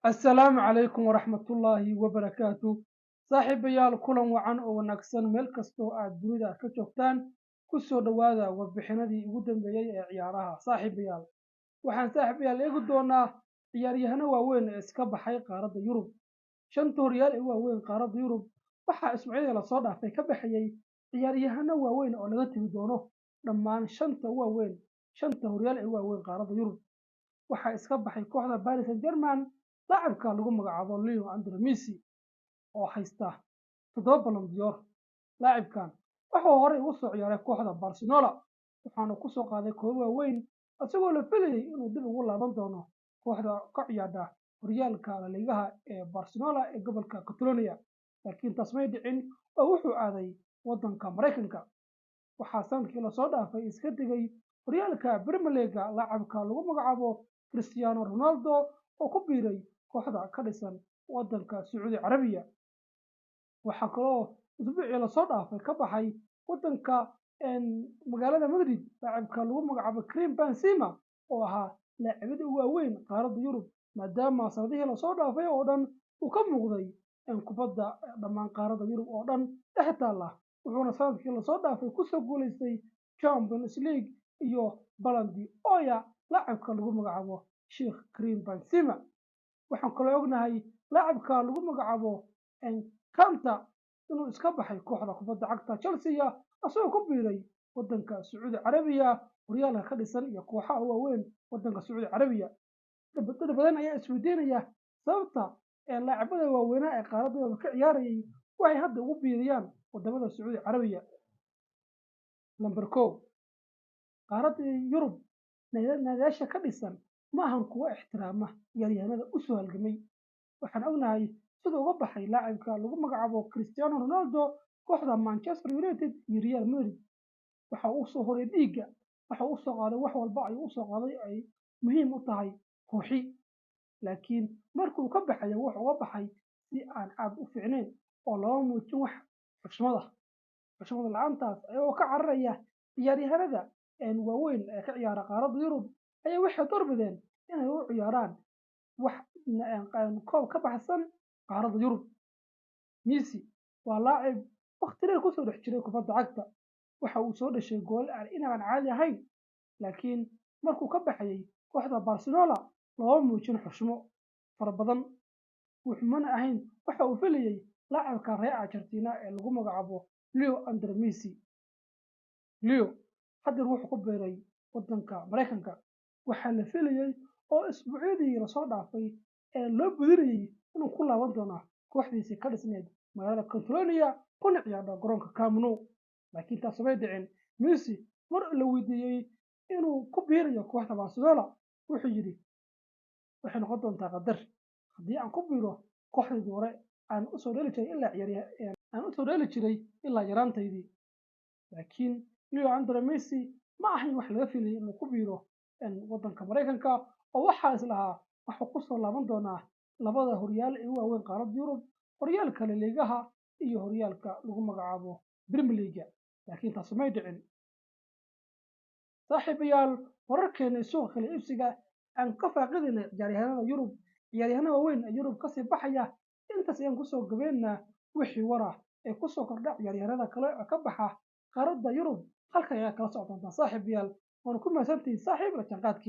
السلام عليكم ورحمة الله وبركاته. صاحب يال كلن وعن أو نكسن ملك استو الدنيا كشوفتان كسر دوادا وبحنادي ودن بيجي عيارها صاحب يال وحن صاحب يال يقدونا عياريهنا وين اسكب حي قارد يوروب شنتو ريال وين قارد يوروب waxa Ismaaciil la soo dhaafay ka baxayay ciyaaryahana waaweyn oo laga timi doono dhammaan shanta horyaal ee waaweyn qaaradda Yurub waxa iska baxay kooxda Paris Saint-Germain لاعبka lagu magacaabo Leo Andres Messi oo haysta 7 Ballon d'Or لاعبkan wuxuu hore ugu soo ciyaaray kooxda Barcelona waxaana ku soo qaaday koob waaweyn asagoo la filayay inuu dib ugu laaban doono kooxda ka ciyaarta horyaalka La Liga ee Barcelona ee gobolka Catalonia laakiin taas may dhicin oo wuxuu aaday wadanka Mareykanka waxaa sanadkii la soo dhaafay iska digay horyaalka Premier League لاعبka lagu magacaabo Cristiano Ronaldo oo ku biiray kooxda ka dhisan wadanka Sacuudi Carabiya waxa kaloo usbuucii la soo dhaafay ka baxay wadanka magaalada Madrid لاعبka lagu magacaabo Karim Benzema oo ahaa laacibada ugu waaweyn qaaradda Yurub maadaama sanadihii la soo dhaafay oo dhan uu ka muuqday kubadda dhammaan qaaradda Yurub oo dhan dhex taala wuxuuna sanadkii la soo dhaafay ku soo guuleystay Champions League iyo Ballon d'Or لاعبka lagu magacaabo Sheikh Karim Benzema waxaan kaloo ognahay لاعبka lagu magacaabo Kanta inuu iska baxay kooxda kubadda cagta Chelsea asagoo ku biiray wadanka Sacuudi Carabiya horyaalka ka dhisan iyo kooxaha waaweyn wadanka Sacuudi Carabiya dad badan ayaa isweydiinaya sababta laacibada waaweyn ee qaaradda ka ciyaarayay waxay hadda ugu biiriyaan wadamada Sacuudi Carabiya number 1 qaaradda Yurub naadiyasha ka dhisan ma ahan kuwa ixtiraama ciyaaryahanada u soo halgamay waxaan ognahay sida uga baxay لاعبka lagu magacaabo Cristiano Ronaldo kooxda Manchester United iyo Real Madrid waxa uu soo horay dhiiga waxa uu soo qaaday wax walba ay u soo qaaday ay muhiim u tahay kooxi laakiin markuu ka baxay wuxuu uga baxay si aan aad u fiicnayn oo loo muujin wax xushmada la'aantaas ayuu ka cararaya ciyaaryahanada waaweyn ee ka ciyaara qaaradda Yurub ayay waxay doorbideen inay u ciyaaraan wax koob ka baxsan qaaradda Yurub Messi waa laacib waqti dheer ku soo dhex jiray kubadda cagta waxa uu soo dhashay gool aan caadi ahayn laakiin markuu ka baxay kooxda Barcelona loo muujin xushmo fara badan wuxuuna ahayn waxa uu filayay laacibka reer Argentina ee lagu magacaabo Leo Andres Messi Leo hadda wuxuu ku biiray wadanka Mareykanka waxaa la filayay oo isbuucyadii la soo dhaafay loo budiriyay inuu ku laaban doono kooxdiisa ka dhisneed magaalada Catalonia kuna ciyaarta garoonka Camp Nou laakiin taas may dhicin Messi mar la weydiiyay inuu ku biirayo kooxda Barcelona wuxuu yiri waxay noqon doontaa qadar haddii aan ku biiro kooxdii hore aan u soo dheeli jiray ilaa yaraantaydii laakiin Leo Andres Messi ma ahayn wax laga filayay inuu ku biiro wadanka Mareykanka oo waxa islahaa waxa ku soo laaban doonaa labada horyaal ee waaweyn qaaradda Yurub horyaalka La Liga iyo horyaalka lagu magacaabo Premier League laakiin taas may dhicin saaxiibayaal wararkeena suuqa kala iibsiga aan ka faaqiidinay ciyaaryahanada Yurub ciyaaryahanada waaweyn ee Yurub ka sii baxaya intaas ayaan ku soo gabeynaa wixii wara ee ku soo kordha ciyaaryahanada kale ee ka baxa qaaradda Yurub halka ayaa kala socdaan saaxiibayaal waan ku mahadsantihiin saaxiib la jaanqaadkii